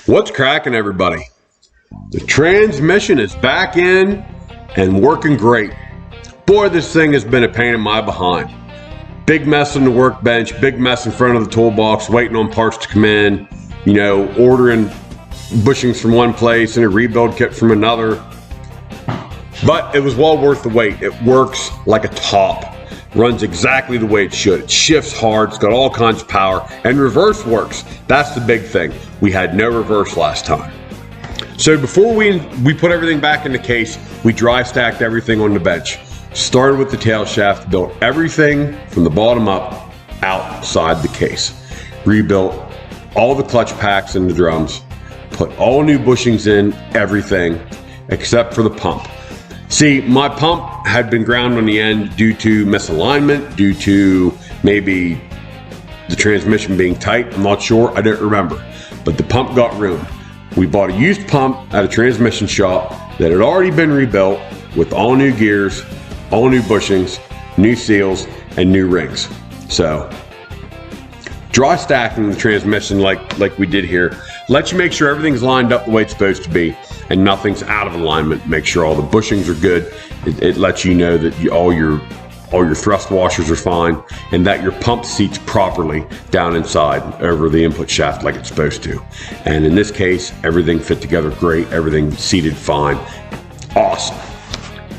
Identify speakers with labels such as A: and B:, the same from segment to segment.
A: What's cracking, everybody? The transmission is back in and working great. Boy, this thing has been a pain in my behind. Big mess on the workbench, big mess in front of the toolbox, waiting on parts to come in, ordering bushings from one place and a rebuild kit from another. But it was well worth the wait. It works like a top. Runs exactly the way it should. It shifts hard, it's got all kinds of power, and reverse works. That's the big thing. We had no reverse last time. So before we put everything back in the case, we dry stacked everything on the bench. Started with the tail shaft, built everything from the bottom up outside the case. Rebuilt all the clutch packs and the drums, put all new bushings in, everything except for the pump. See, my pump had been ground on the end due to misalignment, due to maybe the transmission being tight. I'm not sure, I don't remember. But the pump got ruined. We bought a used pump at a transmission shop that had already been rebuilt with all new gears, all new bushings, new seals, and new rings. So, dry stacking the transmission like we did here lets you make sure everything's lined up the way it's supposed to be and nothing's out of alignment. Make sure all the bushings are good. It lets you know that all your thrust washers are fine and that your pump seats properly down inside over the input shaft like it's supposed to. And in this case, everything fit together great. Everything seated fine. Awesome.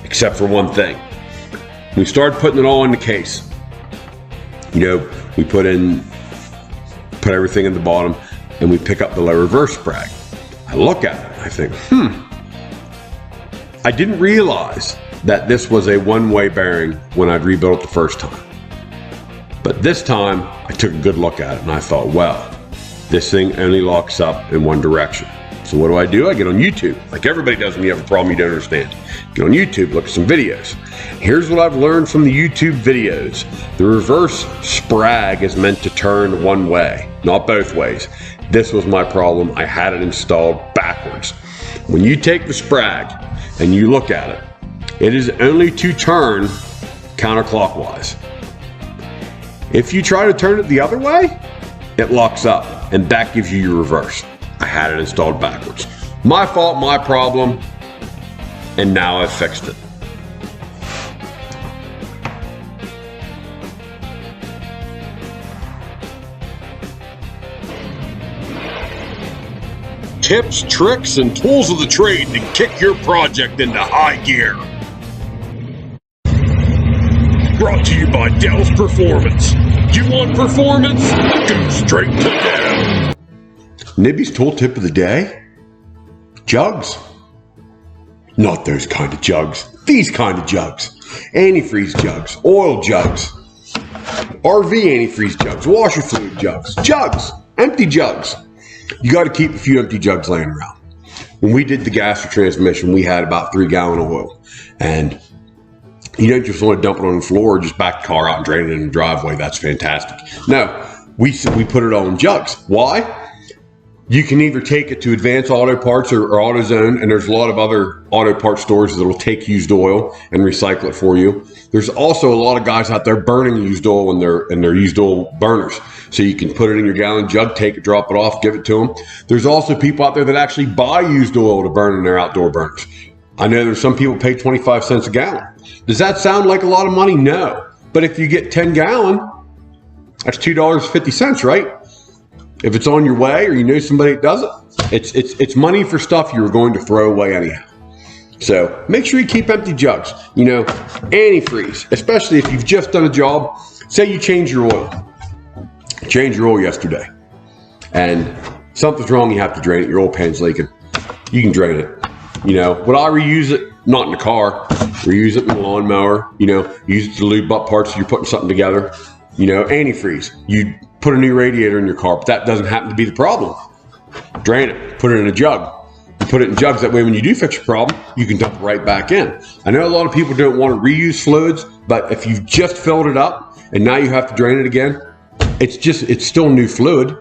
A: Except for one thing. We started putting it all in the case. We put everything in the bottom and we pick up the low reverse sprag. I look at it, I think, I didn't realize that this was a one-way bearing when I'd rebuilt it the first time. But this time, I took a good look at it and I thought, well, this thing only locks up in one direction. So what do? I get on YouTube, like everybody does when you have a problem you don't understand. Get on YouTube, look at some videos. Here's what I've learned from the YouTube videos. The reverse sprag is meant to turn one way, not both ways. This was my problem. I had it installed backwards. When you take the sprag and you look at it, it is only to turn counterclockwise. If you try to turn it the other way, it locks up and that gives you your reverse. I had it installed backwards. My fault, my problem, and now I've fixed it. Tips, tricks, and tools of the trade to kick your project into high gear. Brought to you by Dell's Performance. You want performance? Go straight to Dell. Nibby's tool tip of the day? Jugs. Not those kind of jugs. These kind of jugs. Antifreeze jugs. Oil jugs. RV antifreeze jugs. Washer fluid jugs. Jugs. Empty jugs. You got to keep a few empty jugs laying around. When we did the gas transmission, we had about 3 gallons of oil. And you don't just want to dump it on the floor or just back the car out and drain it in the driveway. That's fantastic. No, we put it all in jugs. Why? You can either take it to Advanced Auto Parts or AutoZone, and there's a lot of other auto parts stores that will take used oil and recycle it for you. There's also a lot of guys out there burning used oil in their used oil burners. So you can put it in your gallon jug, take it, drop it off, give it to them. There's also people out there that actually buy used oil to burn in their outdoor burners. I know there's some people pay 25 cents a gallon. Does that sound like a lot of money? No. But if you get 10 gallon, that's $2.50, right? If it's on your way or you know somebody that does it, it's money for stuff you were going to throw away anyhow. So make sure you keep empty jugs. Antifreeze, especially if you've just done a job. Say you change your oil. Change your oil yesterday and something's wrong, you have to drain it, your oil pan's leaking. You can drain it. Would I reuse it? Not in the car. Reuse it in the lawnmower. Use it to lube up parts if you're putting something together. Antifreeze. You put a new radiator in your car, but that doesn't happen to be the problem. Drain it, put it in a jug. You put it in jugs, that way when you do fix your problem, you can dump it right back in. I know a lot of people don't want to reuse fluids, but if you've just filled it up and now you have to drain it again, it's still new fluid.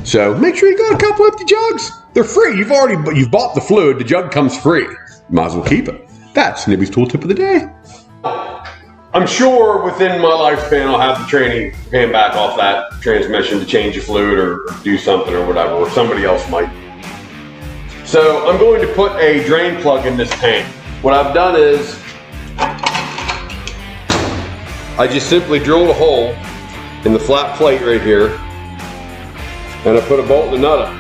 A: So make sure you got a couple empty jugs. They're free. You've bought the fluid, the jug comes free. Might as well keep it. That's Nibby's tool tip of the day. I'm sure within my lifespan I'll have the training pan back off that transmission to change the fluid or do something or whatever, or somebody else might. So I'm going to put a drain plug in this tank. What I've done is I just simply drilled a hole in the flat plate right here, and I put a bolt and a nut on.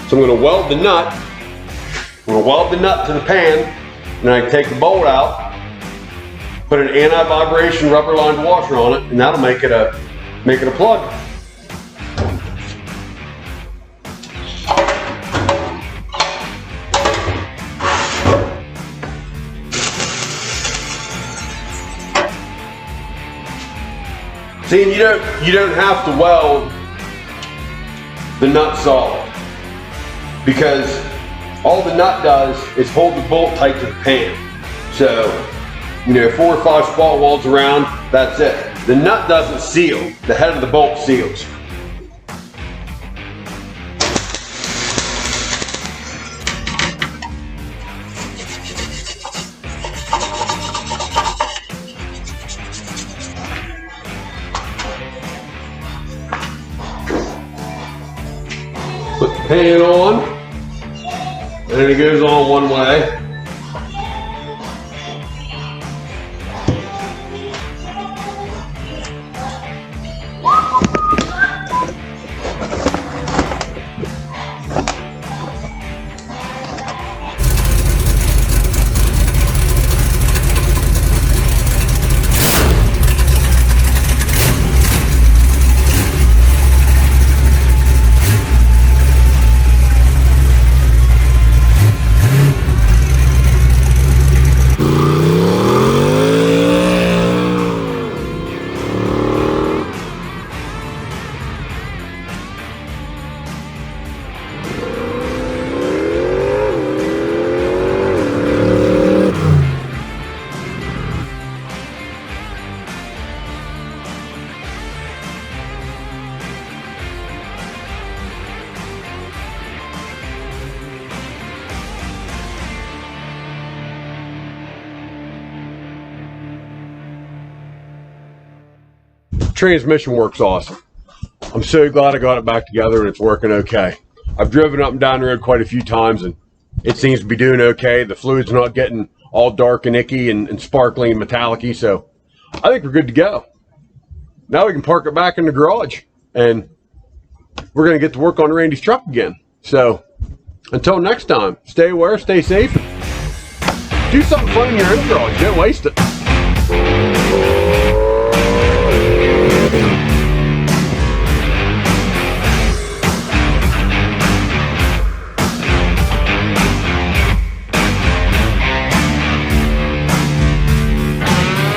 A: So I'm going to weld the nut. I'm going to weld the nut to the pan, and then I take the bolt out, put an anti-vibration rubber-lined washer on it, and that'll make it a plug. See, and you don't have to weld the nut solid, because all the nut does is hold the bolt tight to the pan. So, 4 or 5 spot welds around, that's it. The nut doesn't seal, the head of the bolt seals. Put the pan on, and then it goes on one way. Transmission works awesome. I'm so glad I got it back together and it's working okay. I've driven up and down the road quite a few times and it seems to be doing okay. The fluid's not getting all dark and icky and sparkly and metallic-y, so I think we're good to go. Now we can park it back in the garage and we're going to get to work on Randy's truck again. So until next time, stay aware, stay safe, do something fun in your own garage. Don't waste it.